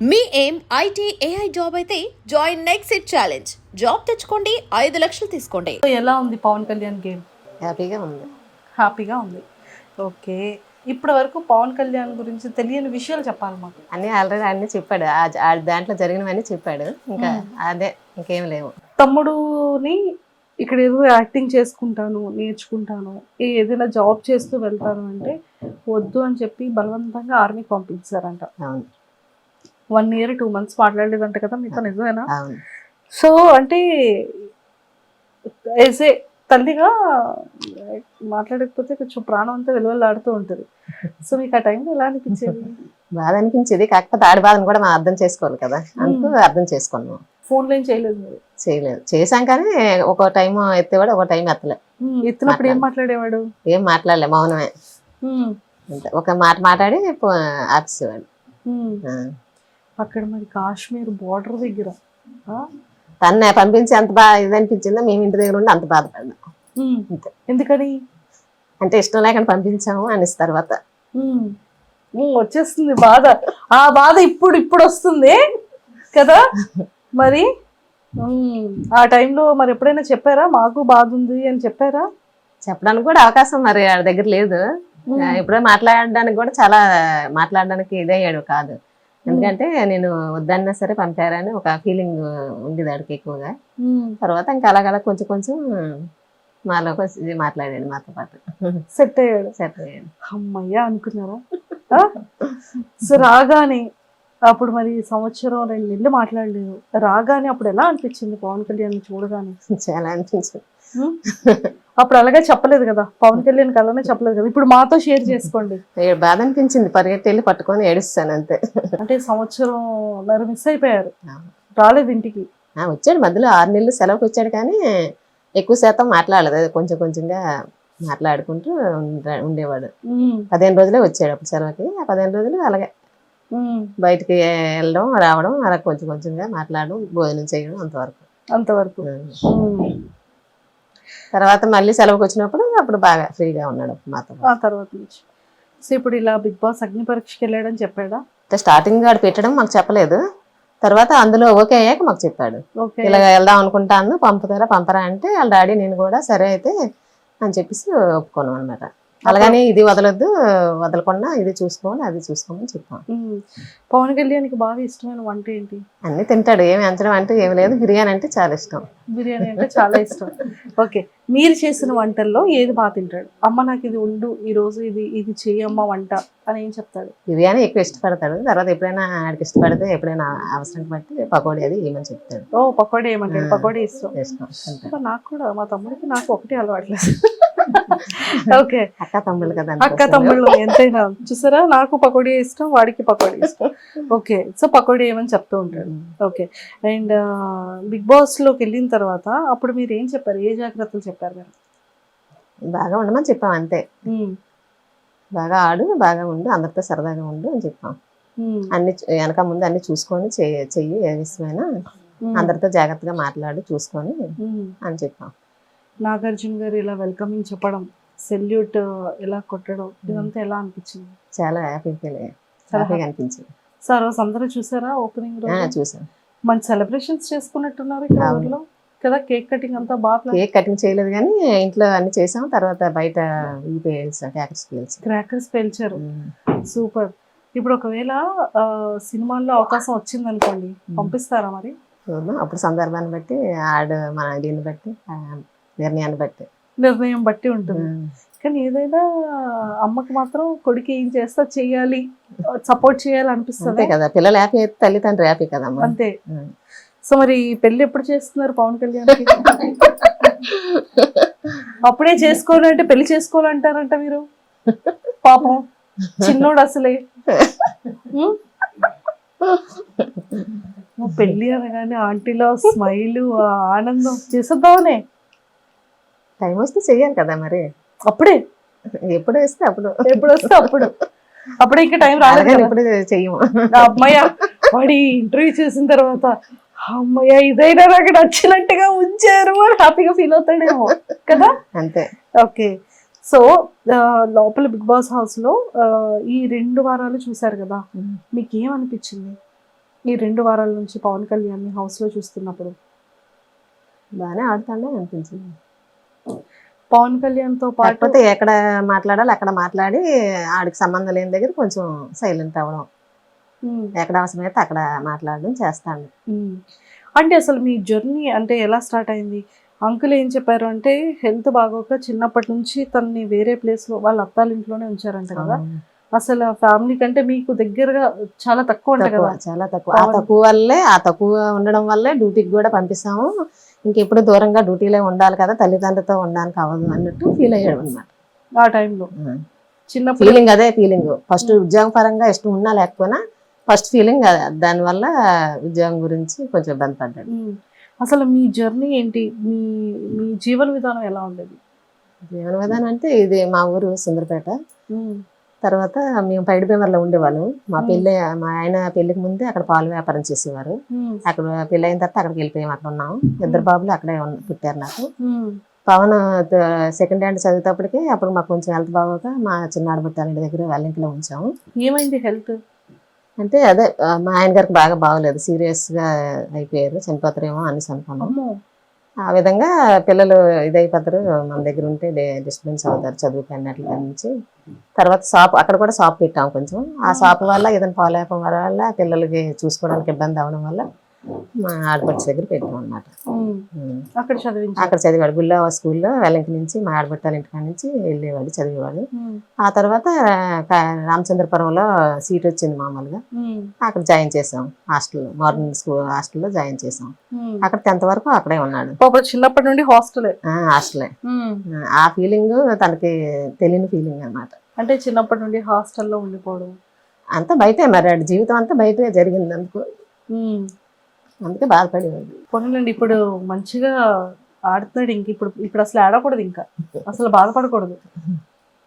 మీ ఏం IT AI job అయితే join next it challenge. Job తెచ్చుకోండి, 5 లక్షలు తీసుకోండి. ఎలా ఉంది పవన్ కళ్యాణ్ గేమ్? హ్యాపీగా ఉంది. హ్యాపీగా ఉంది. ఓకే, ఇప్పటి వరకు పవన్ కళ్యాణ్ గురించి తెలియని విషయాలు చెప్పాలి మాకు. అన్నీ ఆల్రెడీ అన్నీ చెప్పాడు, దాంట్లో జరిగినవన్నీ చెప్పాడు. ఇంకా అదే, ఇంకేం లేవు. తమ్ముడుని ఇక్కడ ఏదో యాక్టింగ్ చేసుకుంటాను, నేర్చుకుంటాను, ఏదైనా జాబ్ చేస్తూ వెళ్తాను అంటే వద్దు అని చెప్పి బలవంతంగా ఆర్మీకి పంపించారంట. అవును, 1 year 2 months మాట్లాడలేదంట కదా మీతో, నిజమేనా? అవును. సో అంటే ఏసే తల్లిగా మాట్లాడకపోతే కొంచెం ప్రాణం అంతా వెలువలాడుతూ ఉంటుంది. సో మీకు ఆ టైంలో ఎలా అనిపించేది? బాధ అనిపించేది, కాకపోతే ఆడి బాధను కూడా మనం అర్థం చేసుకోవాలి కదా, అందుకు అర్థం చేసుకున్నాం. ఫోన్లో ఏం చేయలేదు మీరు? చేయలేదు, చేశాం కానీ ఒక టైం ఎత్తేవాడు, ఒక టైం ఎత్తలే. ఎత్తినప్పుడు ఏం మాట్లాడేవాడు? ఏం మాట్లాడలే, మౌనమే. అంతే, ఒక మాట మాట్లాడి ఆపేసేవాడు. అక్కడ మరి కాశ్మీర్ బార్డర్ దగ్గర తన్నే పంపించి అంత బాగా ఇది అనిపించిందో, మేము ఇంటి దగ్గర ఉండి అంత బాధపడ్డాం. అంతే. ఎందుకని? అంటే ఇష్టం లేకుండా పంపించాము అనేసి తర్వాత వచ్చేస్తుంది బాధ. ఆ బాధ ఇప్పుడు వస్తుంది కదా. మరి ఆ టైంలో మరి ఎప్పుడైనా చెప్పారా మాకు బాధ ఉంది అని చెప్పారా? చెప్పడానికి కూడా అవకాశం మరి ఆడ దగ్గర లేదు. ఎప్పుడో మాట్లాడడానికి కూడా చాలా మాట్లాడడానికి ఇదయ్యాడు కాదు. ఎందుకంటే నేను వద్దన్నా సరే పంపారని ఒక ఫీలింగ్ ఉండేది ఆడికి ఎక్కువగా. తర్వాత ఇంకా అలాగలా కొంచెం కొంచెం మాలో మాట్లాడాడు, మాతో పాటు సెట్ అయ్యాడు. అమ్మయ్యా అనుకున్నారా? సో రాగానే అప్పుడు మరి 1-2 నెలలు మాట్లాడలేదు. రాగానే అప్పుడు ఎలా అనిపించింది పవన్ కళ్యాణ్ చూడగానే? చాలా అనిపించింది. అప్పుడు అలాగే చెప్పలేదు కదా, పవన్ కళ్యాణ్ అలానే చెప్పలేదు కదా, ఇప్పుడు మాతో షేర్ చేసుకోండి. బాధ అనిపించింది, పరిగెట్టి వెళ్ళి పట్టుకొని ఏడుస్తాను అంతే. అంటే 1.5 సంవత్సరం మిస్ అయిపోయారు, రాలేదు ఇంటికి. వచ్చాడు మధ్యలో 6 నెలలు సెలవుకి వచ్చాడు, కానీ ఎక్కువ శాతం మాట్లాడలేదు, కొంచెం కొంచెంగా మాట్లాడుకుంటూ ఉండేవాడు. 15 రోజులే వచ్చాడు అప్పుడు సెలవుకి. ఆ 15 రోజులు అలాగే బయటికి వెళ్ళడం రావడం, అలా కొంచెం కొంచెంగా మాట్లాడడం, భోజనం చేయడం, అంతవరకు. తర్వాత మళ్ళీ సెలవుకి వచ్చినప్పుడు అప్పుడు బాగా ఫ్రీగా ఉన్నాడు మాతో. ఆ తర్వాత నుంచి సో ఇప్పుడు ఇలా బిగ్ బాస్ అగ్ని పరీక్షకి వెళ్ళాడని చెప్పాడా? స్టార్టింగ్ ఆడు పెట్టడం మాకు చెప్పలేదు, తర్వాత అందులో ఓకే అయ్యాక మాకు చెప్పాడు. ఇలా వెళ్దాం అనుకుంటాను, పంపరా అంటే వాళ్ళ డాడీ నేను కూడా సరే అయితే అని చెప్పేసి ఒప్పుకోను అనమాట. అలాగని ఇది వదలకుండా ఇది చూసుకోమని అది చూసుకోమని చెప్పాను. పవన్ కళ్యాణ్కి బాగా ఇష్టమైన వంట ఏంటి? అన్ని తింటాడు, ఏమి అంచడం అంటే ఏమి లేదు. బిర్యానీ అంటే చాలా ఇష్టం. బిర్యానీ అంటే చాలా ఇష్టం. ఓకే, మీరు చేసిన వంటల్లో ఏది బాగా తింటాడు? అమ్మ నాకు ఇది ఉండు, ఈ రోజు ఇది చెయ్యమ్మ వంట అని ఏం చెప్తాడు? బిర్యానీ ఎక్కువ ఇష్టపడతాడు. తర్వాత ఎప్పుడైనా ఆడికి ఇష్టపడితే ఎప్పుడైనా అవసరం బట్టి పకోడీ అది ఏమని చెప్తాడు. ఓ పకోడీ ఏమంటాడు? పకోడీ ఇష్టం. నాకు కూడా, మా తమ్ముడికి నాకు ఒకటి అలవాట్లేదు. ఓకే, అక్క తమ్ముళ్ళు కదా, అక్క తమ్ముళ్ళు ఎంతైనా చూసారా, నాకు పకోడీ ఇష్టం, వాడికి పకోడీ ఇష్టం. ఓకే, సో పకోడీ ఏమని చెప్తూ ఉంటాడు. ఓకే, అండ్ బిగ్ బాస్ లోకి వెళ్ళిన తర్వాత అప్పుడు మీరు ఏం చెప్పారు, ఏ జాగ్రత్తలు చెప్పారు మీరు? బాగా ఉండమని చెప్పాం అంతే. బాగా ఆడు, బాగా ఉండు, అందరితో సరదాగా ఉండు అని చెప్పాం. అన్ని వెనక ముందు అన్ని చూసుకొని చెయ్యి, ఏ విషయమైనా అందరితో జాగ్రత్తగా మాట్లాడి చూసుకొని అని చెప్పాం. నాగార్జున గారు ఇలా వెల్కమింగ్ చెప్పడం, సెల్యూట్ ఇలా కొట్టడం, ఇదంతా ఎలా అనిపించింది? చాలా హ్యాపీగా అనిపించింది. సార్ అందరూ చూసారా ఓపెనింగ్ రోజు? చూసాం. మంచి సెలబ్రేషన్స్ చేసుకున్నట్టున్నారు ఇక్కడ కదా. కేక్ కటింగ్ అంతా బాగా. కేక్ కటింగ్ చేయలేదు కానీ ఇంట్లో అన్ని చేసాం. తర్వాత బయట క్రాకర్స్ పేల్చారు. సూపర్. ఇప్పుడు ఒకవేళ సినిమాల్లో అవకాశం వచ్చింది అనుకోండి, పంపిస్తారా మరి? అప్పుడు సందర్భాన్ని బట్టి మన దీన్ని బట్టి నిర్ణయం బట్టి ఉంటుంది. కానీ ఏదైనా అమ్మకి మాత్రం కొడుకు ఏం చేస్తా చెయ్యాలి, సపోర్ట్ చేయాలి అనిపిస్తుంది కదా. పిల్లలు హ్యాపీ అయితే తల్లిదండ్రులు హ్యాపీ కదా అంతే. సో మరి పెళ్లి ఎప్పుడు చేస్తున్నారు పవన్ కళ్యాణ్? అప్పుడే చేసుకోవాలంటే పెళ్లి చేసుకోవాలంటారంట మీరు. పాపం చిన్నోడు అసలే. పెళ్లి అనగానే ఆంటీలో స్మైల్, ఆనందం. చేసేద్దామనే టైం వస్తే చెయ్యాలి కదా మరి. అప్పుడే ఎప్పుడు వస్తే అప్పుడు, అప్పుడే ఇంకా టైం రాలేదు. ఎప్పుడు చెయ్యము. అమ్మయ్య వాడి ఇంటర్వ్యూ చేసిన తర్వాత అమ్మయ్య ఇదైనా నాకు నచ్చినట్టుగా ఉంచారు అని హ్యాపీగా ఫీల్ అవుతాడేమో కదా. అంతే. ఓకే, సో లోపల బిగ్ బాస్ హౌస్ లో ఈ 2 వారాలు చూసారు కదా, మీకు ఏమనిపించింది? ఈ 2 వారాల నుంచి పవన్ కళ్యాణ్ హౌస్ లో చూస్తున్నప్పుడు బాగానే ఆడుతాడే అనిపించింది. పవన్ కళ్యాణ్ తో పాటు కాకపోతే ఎక్కడ మాట్లాడాలి అక్కడ మాట్లాడి ఆడికి సంబంధం లేని దగ్గర కొంచెం సైలెంట్ అవ్వడం, ఉమ్, ఎక్కడ అవసరమైతే అక్కడ మాట్లాడడం చేస్తాను. ఉమ్. అంటే అసలు మీ జర్నీ అంటే ఎలా స్టార్ట్ అయింది? అంకుల్ ఏం చెప్పారు అంటే హెల్త్ బాగోక చిన్నప్పటి నుంచి తనని వేరే ప్లేస్ లో వాళ్ళ అత్తాల ఇంట్లోనే ఉంచారంట కదా. అసలు ఫ్యామిలీ కంటే మీకు దగ్గరగా చాలా తక్కువ అంట తక్కువ, కదా. చాలా తక్కువ. ఆ తక్కువ వల్లే, ఆ తక్కువ ఉండడం వల్లే డ్యూటీకి కూడా పంపిస్తాము. ఇంకెప్పుడు దూరంగా డ్యూటీలో ఉండాలి కదా, తల్లిదండ్రులతో ఉండడానికి అవ్వదు అన్నట్టు ఫీల్ అయ్యాడు అనమాట. ఆ టైంలో చిన్నప్పుడు ఫీలింగ్ అదే ఫీలింగ్. ఫస్ట్ ఉద్యోగం పరంగా ఇష్టం ఉన్నా లేకపోయినా ఫస్ట్ ఫీలింగ్ దానివల్ల ఉద్యోగం గురించి కొంచెం ఇబ్బంది పడ్డాడు. అసలు మీ జర్నీ ఏంటి? మీ మీ జీవన విధానం ఎలా ఉండేది? జీవన విధానం అంటే ఇది మా ఊరు సుందరపేట. ఉమ్, తర్వాత మేము పైడిబేమర్లో ఉండేవాళ్ళం. మా ఆయన పెళ్లికి ముందే అక్కడ పాలు వ్యాపారం చేసేవారు. ఉమ్, అక్కడ పెళ్ళి అయిన తర్వాత అక్కడికి వెళ్ళిపోయాం. అక్కడ ఉన్నాం. 2 బాబులు అక్కడే పుట్టారు నాకు. ఉమ్, పవన్ సెకండ్ హ్యాండ్ చదివేటప్పటికి అప్పుడు మాకు కొంచెం హెల్త్ బాగోక మా చిన్నాడు పుట్టాలి దగ్గర వెల్లింకిలో ఉంచాము. ఏమైంది హెల్త్? అంటే అదే మా ఆయన గారికి బాగా బాగోలేదు, సీరియస్ గా అయిపోయారు, చనిపోతారేమో అనేసి అనుకున్నాం. అమ్మో. ఆ విధంగా పిల్లలు ఇదైపోతారు, మన దగ్గర ఉంటే డిస్టర్బెన్స్ అవుతారు చదువుకి అన్నట్ల నుంచి. తర్వాత షాప్, అక్కడ కూడా షాప్ పెట్టాము. కొంచెం ఆ షాప్ వల్ల ఏదైనా పోలేకపోవడం వల్ల పిల్లలకి చూసుకోవడానికి ఇబ్బంది అవడం వల్ల మా ఆడపడుచు దగ్గర పెట్టాం అన్నమాట. అక్కడ చదివించారు? అక్కడ చదివాడు గుళ్ళ స్కూల్లో. వెల్లింకి నుంచి మా ఆడపట్టాల ఇంటికాడ నుంచి వెళ్ళేవాడు, చదివేవాడు. ఆ తర్వాత రామచంద్రపురంలో సీట్ వచ్చింది మామూలుగా, అక్కడ జాయిన్ చేసాం హాస్టల్లో, మార్నింగ్ స్కూల్ హాస్టల్లో జాయిన్ చేసాం. అక్కడ 10th వరకు అక్కడే ఉన్నాడు. చిన్నప్పటి నుండి హాస్టలే? హాస్టలే. ఆ ఫీలింగ్ తనకి తెలియని ఫీలింగ్ అన్నమాట. అంటే చిన్నప్పటి నుండి హాస్టల్లో ఉండిపోవడం అంతా బయటే, మరి జీవితం అంతా బయటే జరిగింది. అందుకే బాధపడేవాడు. పోనీలండి, ఇప్పుడు మంచిగా ఆడుతున్నాడు. ఇంక ఇప్పుడు అసలు ఆడకూడదు, ఇంకా అసలు బాధపడకూడదు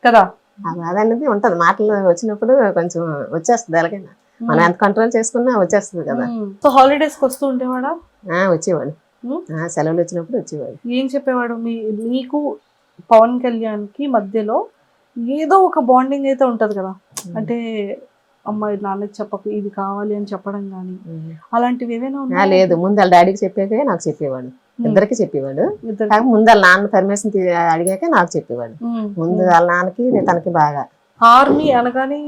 కదా. ఆ బాధ అనేది ఉంటది, మాటలు వచ్చినప్పుడు కొంచెం వచ్చేస్తుంది. ఎలాగైనా మనం ఎంత కంట్రోల్ చేసుకున్నా వచ్చేస్తుంది కదా. సో హాలిడేస్ కి వస్తూ ఉండేవాడా? వచ్చేవాడు. సెలవులు వచ్చినప్పుడు వచ్చేవాడు. ఏం చెప్పేవాడు? మీకు పవన్ కళ్యాణ్ కి మధ్యలో ఏదో ఒక బాండింగ్ అయితే ఉంటది కదా. అంటే అమ్మాయి నాన్నకి చెప్పకు, ఇది కావాలి అని చెప్పడం కానీ అలాంటివి ఏమైనా ఉన్నాయా? లేదు, ముందు వాళ్ళ డాడీకి చెప్పాకే నాకు చెప్పేవాడు. ఇద్దరికి చెప్పేవాడు. ముందు వాళ్ళ నాన్న పర్మిషన్ అడిగాకే నాకు చెప్పేవాడు. ముందు వాళ్ళ నాన్నకి తనకి బాగా. ఆర్మీ అనగానే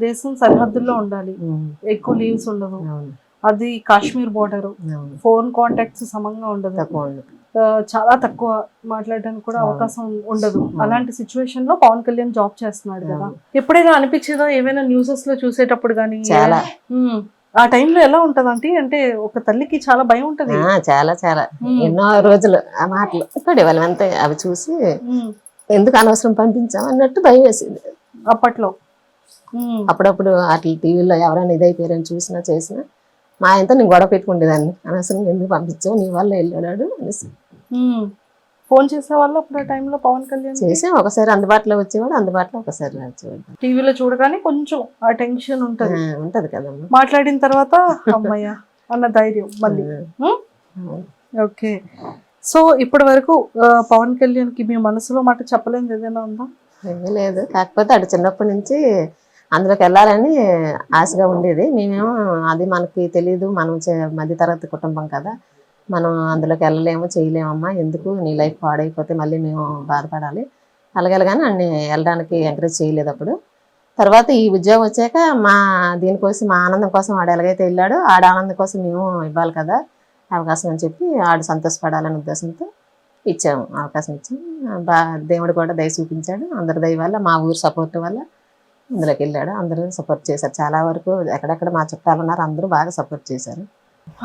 దేశం సరిహద్దుల్లో ఉండాలి, ఎక్కువ లీవ్స్ ఉండవు. అది కాశ్మీర్ బోర్డర్, ఫోన్ కాంటాక్ట్స్ సమంగా ఉండదు, చాలా తక్కువ మాట్లాడడానికి కూడా అవకాశం ఉండదు. అలాంటి సిచ్యువేషన్ లో పవన్ కళ్యాణ్ జాబ్ చేస్తున్నాడు కదా. ఎప్పుడైనా అనిపించేదా ఏమైనా న్యూసెస్ లో చూసేటప్పుడు కానీ? చాలా. ఆ టైంలో ఎలా ఉంటదంటే, అంటే ఒక తల్లికి చాలా భయం ఉంటది. చాలా చాలా ఎన్నో రోజులు ఆ మాటలు పడేవాళ్ళం అంతే. అవి చూసి ఎందుకు అనవసరం పంపించాం అన్నట్టు భయం వేసింది అప్పట్లో. అప్పుడప్పుడు అట్లా టీవీలో ఎవరైనా ఇదైపోయారని చూసినా చేసినా మా ఆయనతో నేను గొడవ పెట్టుకుండేదాన్ని. అనవసరం ఎందుకు పంపించావు, నీ వల్ల వెళ్ళాడు అనేసి. ఫోన్ చేసే వాళ్ళు అప్పుడు ఆ టైంలో పవన్ కళ్యాణ్? చేసాం. ఒకసారి అందుబాటులో వచ్చేవాడు, అందుబాటులో ఒకసారి వచ్చేవాడు. టీవీలో చూడగానే కొంచెం ఆ టెన్షన్ ఉంటది కదా. మాట్లాడిన తర్వాత అమ్మయ్య అన్న ధైర్యం మళ్ళీ. ఓకే. సో ఇప్పటి వరకు పవన్ కళ్యాణ్ కి మీ మనసులో మాట చెప్పలేనిది ఏదైనా ఉందా? ఏమీ లేదు. కాకపోతే అటు చిన్నప్పటి నుంచి అందులోకి వెళ్ళాలని ఆశగా ఉండేది. మేమేమో అది మనకి తెలియదు, మనం మధ్యతరగతి కుటుంబం కదా, మనం అందులోకి వెళ్ళలేము, చేయలేమమ్మా, ఎందుకు నీ లైఫ్ పాడైపోతే మళ్ళీ మేము బాధపడాలి, అలాగేలాగానే అన్ని వెళ్ళడానికి ఎంకరేజ్ చేయలేదు అప్పుడు. తర్వాత ఈ ఉద్యోగం వచ్చాక దీనికోసం మా ఆనందం కోసం ఆడు ఎలాగైతే వెళ్ళాడో ఆడ ఆనందం కోసం మేము ఇవ్వాలి కదా అవకాశం అని చెప్పి ఆడు సంతోషపడాలనే ఉద్దేశంతో ఇచ్చాము, అవకాశం ఇచ్చాము. దేవుడు కూడా దయ చూపించాడు. అందరి దయ వల్ల, మా ఊరు సపోర్ట్ వల్ల అందులోకి వెళ్ళాడు. అందరూ సపోర్ట్ చేశారు. చాలా వరకు ఎక్కడెక్కడ మా చుట్టాలు ఉన్నారు, అందరూ బాగా సపోర్ట్ చేశారు.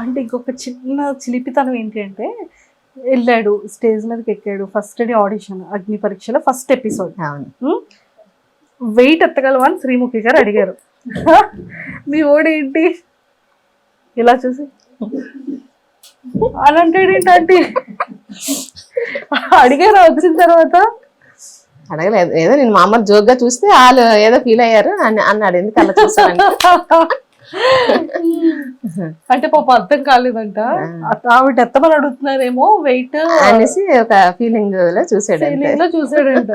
అంటే ఇంకొక చిన్న చిలిపితనం ఏంటి అంటే, వెళ్ళాడు, స్టేజ్ మీదకి ఎక్కాడు, ఫస్ట్ డే ఆడిషన్, అగ్ని పరీక్షలో ఫస్ట్ ఎపిసోడ్. అవును. వెయిట్ ఎత్తగలవా అని శ్రీముఖి గారు అడిగారు. మీ ఓడేంటి ఇలా చూసి అని అంటాడు ఏంటంటే, అడిగారు వచ్చిన తర్వాత? అడగలేదు, ఏదో నేను మామూలు జోక్గా చూస్తే వాళ్ళు ఏదో ఫీల్ అయ్యారు అన్నాడు. ఎందుకు అలా చూసాను అంటే పాప అర్థం కాలేదంట, ఆవిడ ఎత్తమని అడుగుతున్నారేమో వెయిట్ అనేసి ఒక ఫీలింగ్ లో చూసాడంట. చూసాడంట.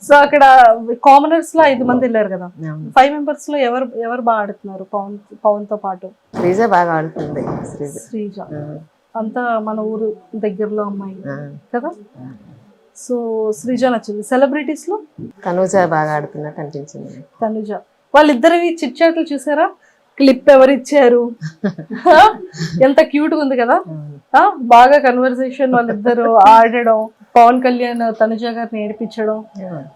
సో అక్కడ కామనర్స్ లో 5 మంది వెళ్ళారు కదా, అవును. 5 మెంబర్స్ లో ఎవరు బాగా ఆడుతున్నారు పవన్ తో పాటు? శ్రీజ బాగా ఆడుతుంది. శ్రీజ శ్రీజ అంతా మన ఊరు దగ్గరలో అమ్మాయి కదా, సో శ్రీజ నచ్చింది. సెలబ్రిటీస్ లో తనూజ బాగా ఆడుతున్నట్టు అనిపించింది. తనుజ. వాళ్ళిద్దరివి చిట్ చాట్లు చూసారా? క్లిప్ ఎవరు ఇచ్చారు? ఎంత క్యూట్ గా ఉంది కదా, బాగా కన్వర్సేషన్, వాళ్ళిద్దరు ఆడడం, పవన్ కళ్యాణ్ తనుజ గారిని ఏడిపించడం,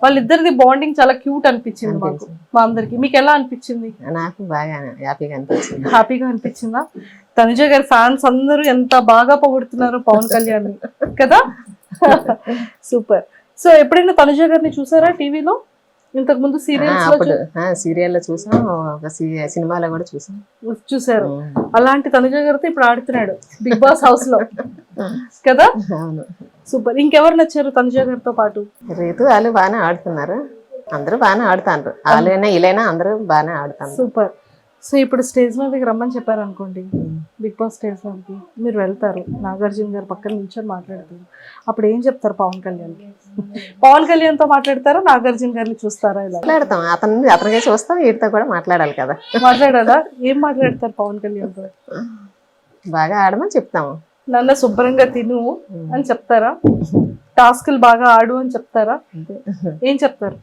వాళ్ళిద్దరిది బాండింగ్ చాలా క్యూట్ అనిపించింది మాకు, మా అందరికి. మీకు ఎలా అనిపించింది? నాకు బాగా హ్యాపీగా అనిపించింది. హ్యాపీగా అనిపించిందా? తనుజ గారి ఫ్యాన్స్ అందరూ ఎంత బాగా పొగుడుతున్నారు పవన్ కళ్యాణ్ కదా. సూపర్. సో ఎప్పుడైనా తనుజ గారిని చూసారా టీవీలో? ఇంతకు ముందు అప్పుడు సీరియల్లో చూసాం, ఒక సినిమాలో కూడా చూసాం. చూసారు. అలాంటి తనుజ గారితో ఇప్పుడు ఆడుతున్నాడు బిగ్ బాస్ హౌస్ లో కదా. అవును. సూపర్. ఇంకెవరు నచ్చారు తనుజ గారితో పాటు? రీతు వాళ్ళు బాగానే ఆడుతున్నారు, అందరూ బాగానే ఆడుతారు. వాళ్ళైనా వీళ్ళైనా అందరూ బాగానే ఆడుతారు. సూపర్. సో ఇప్పుడు స్టేజ్ మీదకి రమ్మని చెప్పారు అనుకోండి, బిగ్ బాస్ స్టేజ్ మీదకి మీరు వెళ్తారు, నాగార్జున గారు పక్కన నిల్చొని మాట్లాడతారు, అప్పుడు ఏం చెప్తారు పవన్ కళ్యాణ్కి? పవన్ కళ్యాణ్తో మాట్లాడతారా, నాగార్జున గారిని చూస్తారా? ఇలా మాట్లాడతాం, అతనికే చూస్తాం, వీటితో కూడా మాట్లాడాలి కదా. మాట్లాడాలా? ఏం మాట్లాడతారు పవన్ కళ్యాణ్తో? బాగా ఆడమని చెప్తాము. నన్ను శుభ్రంగా తిను అని చెప్తారా? టాస్కులు బాగా ఆడు అని చెప్తారా? ఏం చెప్తారు?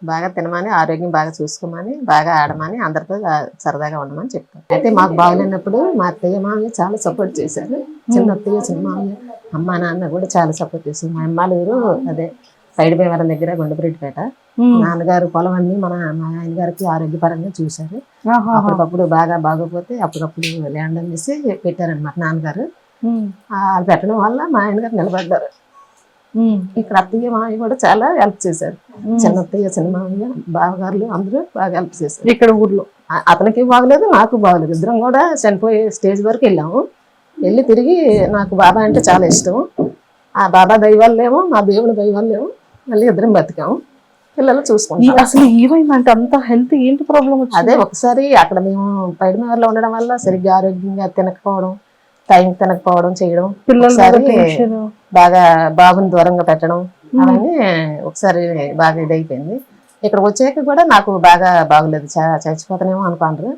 బాగా తినమని, ఆరోగ్యం బాగా చూసుకోమని, బాగా ఆడమని, అందరితో సరదాగా ఉండమని చెప్తాను. అయితే మాకు బాగులేనప్పుడు మా అత్తయ్య మామయ్య చాలా సపోర్ట్ చేశారు. చిన్న అత్తయ్య, చిన్న మామయ్య, అమ్మ నాన్న కూడా చాలా సపోర్ట్ చేశారు. మా అమ్మాలూరు అదే సైడ్ భీమవరం దగ్గర గుండపరెడ్డిపేట. నాన్నగారు పొలం అన్ని మా ఆయన గారికి ఆరోగ్యపరంగా చూశారు. అప్పటికప్పుడు బాగా బాగోపోతే అప్పుడప్పుడు ల్యాండ్ అనేసి పెట్టారనమాట నాన్నగారు. వాళ్ళు పెట్టడం వల్ల మా ఆయన గారు నిలబడ్డారు. ఇక్కడ అత్తయ్య మామయ్య కూడా చాలా హెల్ప్ చేశారు. చిన్న అత్తయ్య, చిన్న మామయ్య, బావగారులు అందరూ బాగా హెల్ప్ చేశారు. ఇక్కడ ఊర్లో అతనికి బాగలేదు, నాకు బాగలేదు. ఇద్దరం కూడా చనిపోయే స్టేజ్ వరకు వెళ్ళాము. వెళ్ళి తిరిగి నాకు బాబా అంటే చాలా ఇష్టం. ఆ బాబా దైవాలేమో, మా దేవుని దైవాలేమో మళ్ళీ ఇద్దరం బతికాము. పిల్లలు చూసుకుంటాం. అసలు ఏమైందంటే అంత హెల్త్ ఏంటి ప్రాబ్లం? అదే ఒకసారి అక్కడ మేము పైడిమేరలో ఉండడం వల్ల సరిగ్గా ఆరోగ్యంగా తినకపోవడం, టైం తినకపోవడం చేయడం, బాగా బాబుని దూరంగా పెట్టడం, అవన్నీ ఒకసారి బాగా ఇదైపోయింది. ఇక్కడ వచ్చాక కూడా నాకు బాగా బాగలేదు, చచ్చిపోతానేమో అనుకుంటారు.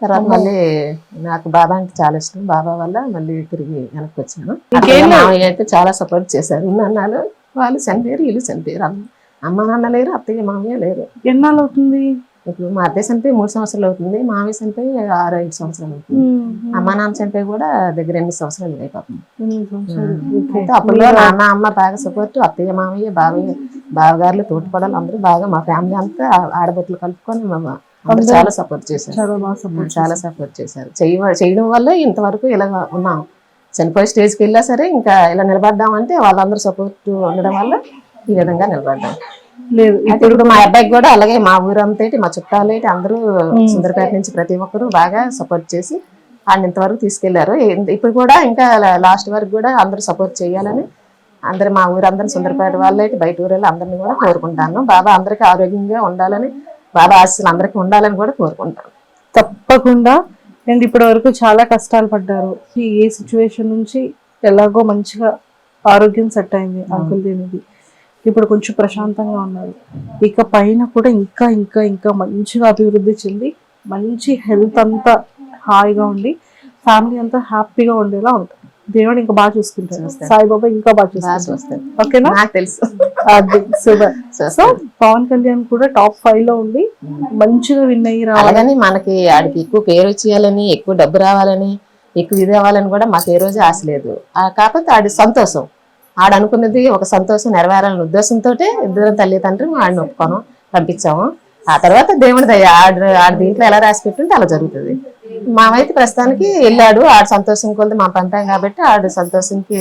తర్వాత మళ్ళీ నాకు బాబా అంటే చాలా ఇష్టం. బాబా వల్ల మళ్ళీ తిరిగి వెనక్కి వచ్చాను. మామయ్య అయితే చాలా సపోర్ట్ చేశారు. అన్నాళ్ళు వాళ్ళు చనిపోయారు, వీళ్ళు చనిపోయారు. అమ్మ నాన్న లేరు, అత్తయ్య మామయ్య లేరు. ఎన్నాళ్ళు అవుతుంది? ఇప్పుడు మా అత్తయ్య చనిపోయి 3 సంవత్సరాలు అవుతుంది, మామయ్య చనిపోయి 6-5 సంవత్సరాలు అవుతుంది. అమ్మ నాన్న చనిపోయి కూడా దగ్గర 8 సంవత్సరాలు అయిపోతుంది. అయితే అప్పుడు నాన్న అమ్మ బాగా సపోర్ట్, అత్తయ్య మామయ్య బావగారులు తోటిపడాలి అందరూ బాగా, మా ఫ్యామిలీ అంతా ఆడబొట్లు కలుపుకొని అందరూ చాలా సపోర్ట్ చేశారు. చాలా సపోర్ట్ చేశారు. చేయడం వల్ల ఇంతవరకు ఇలా ఉన్నాం. చనిపోయే స్టేజ్కి వెళ్ళా సరే ఇంకా ఇలా నిలబడ్డామంటే వాళ్ళందరూ సపోర్ట్ ఉండడం వల్ల ఈ విధంగా నిలబడ్డాం. లేదు ఇప్పుడు మా అబ్బాయికి కూడా అలాగే, మా ఊరంతా మా చుట్టాలు అందరూ సుందరపేట నుంచి ప్రతి ఒక్కరు బాగా సపోర్ట్ చేసి ఆయన ఇంతవరకు తీసుకెళ్లారు. ఇప్పుడు కూడా ఇంకా లాస్ట్ వరకు కూడా అందరూ సపోర్ట్ చేయాలని అందరు మా ఊరందరూ సుందరపేట వాళ్ళు బయట ఊరేళ్ళు అందరినీ కూడా కోరుకుంటాను. బాబా అందరికీ ఆరోగ్యంగా ఉండాలని, బాబా ఆశీస్సులు అందరికీ ఉండాలని కూడా కోరుకుంటాను. తప్పకుండా. అండ్ ఇప్పటి వరకు చాలా కష్టాలు పడ్డారు. ఏ సిచ్యువేషన్ నుంచి ఎలాగో మంచిగా ఆరోగ్యం సెట్ అయింది అంకుల్ దీనికి. ఇప్పుడు కొంచెం ప్రశాంతంగా ఉన్నారు. ఇక పైన కూడా ఇంకా ఇంకా ఇంకా మంచిగా అభివృద్ధి చెంది మంచి హెల్త్ అంతా హాయిగా ఉండి ఫ్యామిలీ అంతా హ్యాపీగా ఉండేలా ఉంటుంది. దేవుడు ఇంకా బాగా చూసుకుంటారు. సాయిబాబా ఇంకా బాగా చూసుకుంటారు. ఓకేనా? నాకు తెలుసు. సో పవన్ కళ్యాణ్ కూడా టాప్ 5 లో ఉండి మంచిగా విన్ అయ్యి రావాలని, మనకి ఆడికి ఎక్కువ పేరు వచ్చేయాలని, ఎక్కువ డబ్బు రావాలని, ఎక్కువ ఇది రావాలని కూడా మాకు ఏ రోజు ఆశ లేదు. కాకపోతే ఆడి సంతోషం, ఆడ అనుకున్నది ఒక సంతోషం నెరవేరాలనే ఉద్దేశంతో ఇద్దరు తల్లిదండ్రులు ఆడిని ఒప్పుకోను పంపించాము. ఆ తర్వాత దేవుడి దయ, ఆడ దీంట్లో ఎలా రాసి పెట్టుంటే అలా జరుగుతుంది. మామైతే ప్రస్తుతానికి వెళ్ళాడు, ఆడ సంతోషం కొద్ది మా పంపాం కాబట్టి ఆడ సంతోషంకి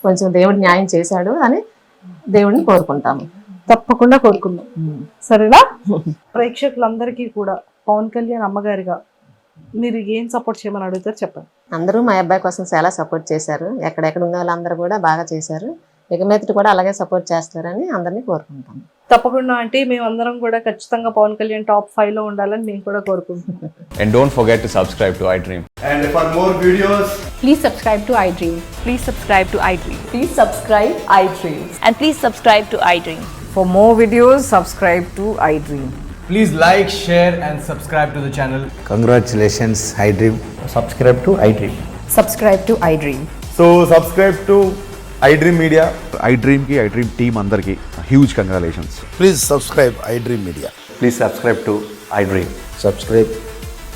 కొంచెం దేవుడు న్యాయం చేశాడు అని దేవుడిని కోరుకుంటాము. తప్పకుండా కోరుకుందాం. సరేనా? ప్రేక్షకులందరికీ కూడా పవన్ కళ్యాణ్ అమ్మగారిగా మీరు ఏం సపోర్ట్ చేయమని అడుగుతారు చెప్పండి. అందరూ మా అబ్బాయి కోసం చాలా సపోర్ట్ చేశారు. ఎక్కడెక్కడ ఉన్న వాళ్ళందరూ కూడా బాగా చేశారు. ఇక మీదట కూడా అలాగే సపోర్ట్ చేస్తారని అందరినీ కోరుకుంటాం. తప్పకుండా అంటే మేమందరం కూడా ఖచ్చితంగా పవన్ కళ్యాణ్ టాప్ 5 లో ఉండాలని మేము కూడా కోరుకుంటున్నాం. And don't forget to subscribe to iDream. And for more videos, please subscribe to iDream. Please subscribe to iDream. Please subscribe iDream. And please subscribe to iDream. For more videos, subscribe to iDream. Please like, share, and subscribe to the channel. Congratulations, iDream. Subscribe to iDream. Subscribe to iDream. So subscribe to iDream Media. iDream team అందరికి huge congratulations. Please subscribe iDream Media. Please subscribe to iDream. Subscribe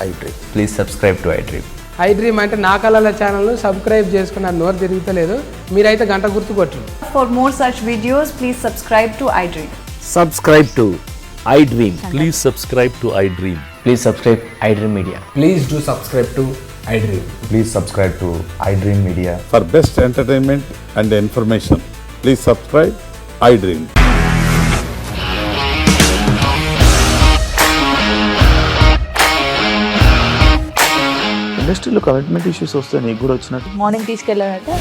iDream. Please subscribe to iDream. iDream అంటే నా కళల ఛానల్ను subscribe చేసుకున్న నోరు తిరుగుతలేదు, మీరైతే గంట గుర్తు కొట్టండి. For more such videos, please subscribe to iDream. Subscribe to iDream. Please subscribe to iDream. Please subscribe iDream Media. Please do subscribe to iDream. Please subscribe to iDream Media. For best entertainment and information, please subscribe iDream. ఇండస్ట్రీలో commitment issues వస్తే నీకు కూడా వచ్చినట్టు morning తీసుకెళ్ళాలంటే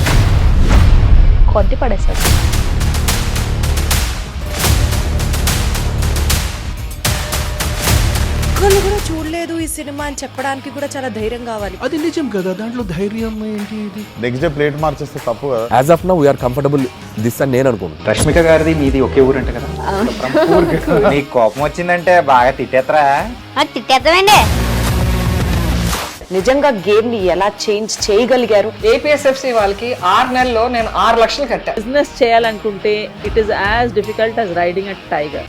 కొట్టి పడేస్తాడు. ఒక్కళ్ళు కూడా చూడలేదు ఈ సినిమా అని చెప్పడానికి కూడా చాలా ధైర్యం కావాలి. అది నిజం కదా, దాంట్లో ధైర్యం ఏంటి? ఇది నెక్స్ట్ డే ప్లేట్ మార్చేస్తే తప్పు కదా. As of now we are comfortable this అని నేను అనుకుంటున్నాను. రష్మిక గారిది మీది ఒకే ఊరంట కదా. నీకు కోపం వచ్చిందంటే బాగా తిట్టేత్తరా? తిట్టేద్దామండి. నిజంగా గేమ్ ని ఎలా చేంజ్ చేయగలిగారు? ఏపీఎస్ఎఫ్సి వాళ్ళకి 6 నెలల్లో నేను 6 లక్షలు కట్టా. బిజినెస్ చేయాలనుకుంటే it is as difficult as riding a tiger.